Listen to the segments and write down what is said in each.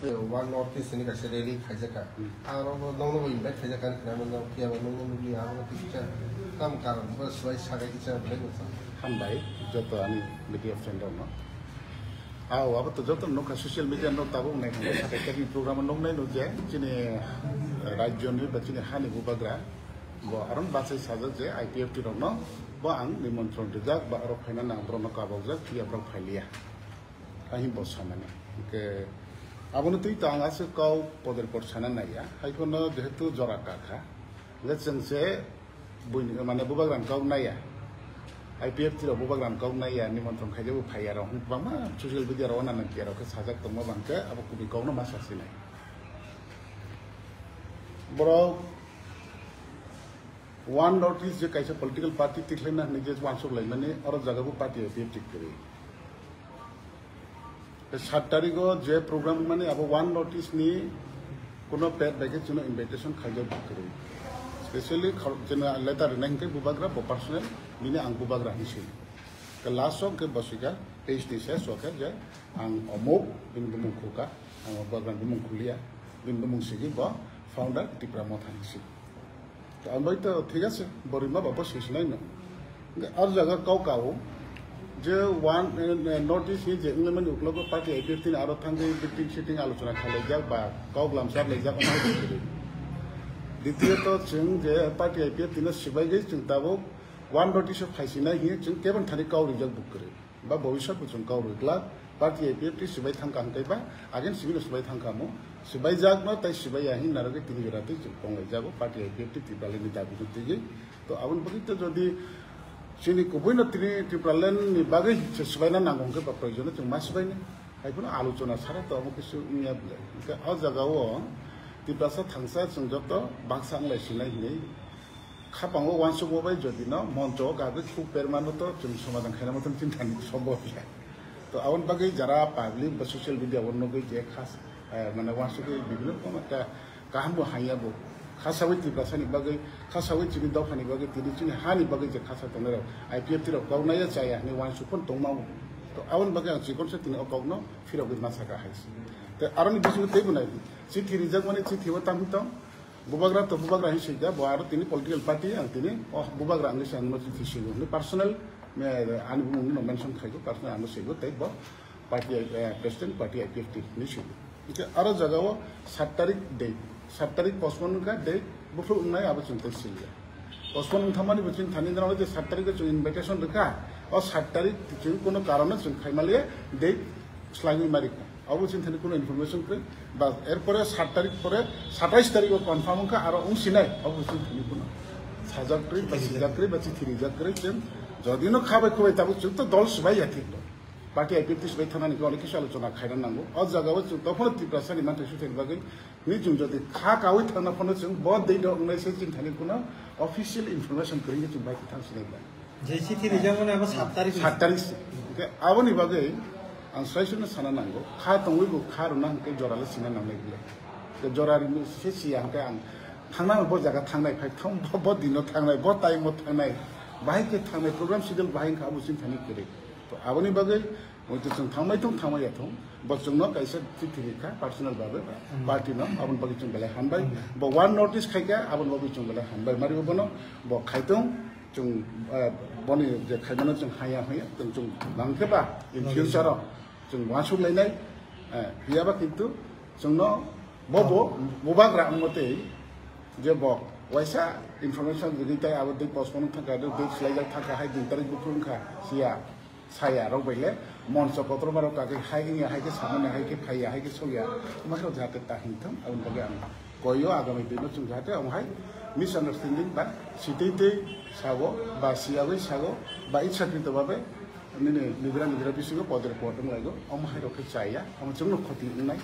One North East in Kasareli, Kajaka. I don't know invite Kajakan, Namano, Kia, Nunuli, our teacher, some kind of first way, Sagacha, Hambai, Joto, and media friend or not. How about the Joto Noka social media no tabu, like program no man, Jene, right journey, but in a honey bubagra, go around Bassas Hazaze, IPF to no, Bang, Limon to Jack, but Ropana, Bronoka, Kia Brocalia. I him was Samana. Abang tu itu angkat kau poder persanan naya, hai kono jehetu jorak kakak. Let's say, mana bubagram kau naya, IPF tidak bubagram kau naya, ni montong kerja bu payah orang, bama social media orang nak kira, ke sajak temu bangke, apa kubi kau no masa sini. Bro, one notice je kaisa political party tiklenan ni je wansuk lain mana orang jaga bu party IPF tikleri. 7 तारीखो J programme माने अब one notice नि कोनो paid बैगे जुनो invitation खाइजो बकरे specially जना letter नंके बुबाग्रा personal बिने आं बुबाग्रा हिसि के last के बसिका पेज दिसे सोके जे आं अमोक बिन बुमुं खुका आं बुबाग्रा बुमुं खुलिया बिन बुमुं सिगि ब फाउंडर टिप्रा मथा हिसि तो आं तो ठीक আছে बरिमा बाबा सिसनाय न और जगह काउ जे वन नोटिस ही जे इंग्लैंड में उकलोगो पार्टी IPF तीन आरो थांगे बिटिंग सिटिंग आलोचना खाले जाक बा काउ ग्लामसार ले जाक अमा दिले द्वितीय तो जों जे पार्टी IPF तीन सिबाय गई जों ताबो वन नोटिस फाइसिना ही जों केबन थानि काउ रिजल्ट बुक करे बा भविष्य को जों काउ रिगला पार्टी IPF ती सिबाय थांका हंकायबा आगेन सिबिल सिबाय थांकामो सिबाय जाक न ताइ सिबाय आहि नारगे तिनि जराते जों पंगाय जागो पार्टी IPF ती तिबाले नि दाबि जुतिगे तो आवन बगि तो जदि Sini kubui na tini tipralan ni bagai sesuai na nanggung ke bapak jona cuma sesuai ni. Aku na alu cuna syarat tu aku kesu niat le. Ke awal jaga wo tiprasa thangsa sengjoto bangsa ang lesina ini. Kapangwo wansu wo bai jadi na monco kabe ku permano to cuma sumadang kena macam cinta ni sobo ya. To awan bagai jara public social media warno gai je khas mana wansu ke bibino ko maka kahambo hanya bo. Khasawai tiprasa ni bagai khasawai cini dau hani bagai tiri cini hani bagai je khasa tonero IPF tiro kau naya saya ni wan supon tongmau to awan bagai ang sikon se tini okau no firo gid masaka hais te aron bisu te bunai cithi rijak mane cithi wa tam hitong bubagra hi sida bo aro tini political party ang tini bubagra ang sang no cithi sigo ni personal me ani bu no mention khaigo personal ang sigo te bo party president party IPF ti ni sigo ite aro jaga wo 7 तारीख date 7 तारीख postpone का date बुफलो उन्नाय आबो चिंता cilia postpone थमानि बचिन थानि दिनाव जे 7 तारीख जो invitation रखा और 7 तारीख जो कोनो कारण जों खाइमाले डेट स्लाइनि मारिका आबो चिंतानि कोनो इनफरमेशन पे बा एरपरे 7 तारीख परे 27 तारीख को कन्फर्म का आरो उन सिनाय आबो चिंतानि कोनो साजाक्रि बचि थिरि जाक्रि जेन जदिनो खाबाय खबाय ताबो जों तो दल सबाय याथि पार्टी IPF सबाय थानानि को अनेक आलोचना खायना नांगौ अ जागाव जों तखन तिप्रासानि मानथि सुथेन बागै नि जों जदि खा कावै थाना फनो जों बहुत दै दं नैसे जों थानि कुनो ऑफिशियल इनफरमेशन करिगे जों बाय थांसिनाय जेसि थिरि जामोन अब 7 तारिख के आबोनि बागै आं साइसनो साना नांगौ खा तंगैबो खा रुना हंके जराले सिना नांनाय गले के जरारि सेसिया हंके आं थांना ब जागा थांनाय फाय थां ब दिनो थांनाय ब टाइमो थांनाय बाहाय के थांनाय प्रोग्राम सिडल बाहाय का आबो सिन थानि करे तो आबोनि बागै मोइतो जों थांबाय याथों बचंनो कैसे चिठिखा पर्सनल बाबे पार्टी न आबन बगि जों बेले हानबाय ब वन नोटिस खायका आबन बगि जों बेले हानबाय मारिबो बनो ब खायतों जों बनि जे खायमानो जों हाया होया जों लांखेबा इन फ्यूचर जों वासु लायनाय हियाबा किन्तु जोंनो बबो बुबाग्रा मते जे ब वाइसा इनफरमेशन दिथाय आबो दै पोस्टपोन थाका दै स्लाइजार थाका हाय दिन तारिख बुथुमखा Siya saya rau bele monso potro maro ka ke hai ke samane hai ke phaya hai ke soya maro jate ta hintam abun bage am koyo agami dino chung jate am hai misunderstanding ba sitete sago ba siawe sago ba ichakito babe nene nidra bisigo poder potom laigo am hai ro ke chaya am chung no khoti nai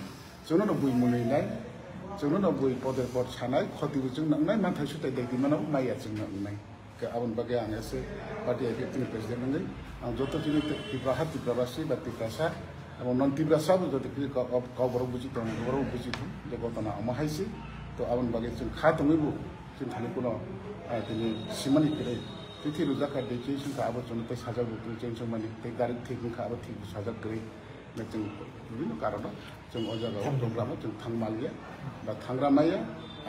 chung no bui munai nai chung no bui poder pot sanai khoti bu chung nai man thai su tai dei mano mai ya chung nai ke abun bage ang ase party IPF ni president ngai ang joto tini tiprahat tiprabasi ba tiprasa abo non tiprasa bo joto kili kau baru buji tong baru buji tu je gotana amahaisi to abun bage chung kha tongibu chung thani kuno tini simani kire tithi rujaka de chi chung ka abo chung te saja bu chung chung mani te garik thik kha abo thik saja kire na chung বিভিন্ন কারণে जों अजागाव प्रग्रामाव जों थांमालिया बा थांग्रामाया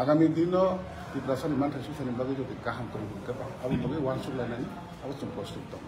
आगामी दिनाव त्रिपुरा मान थाइसुसानि बागै जुदि गाहाम खालामगोन आबो बागै वान सुलायनानै आबो जों प्रस्तुत दं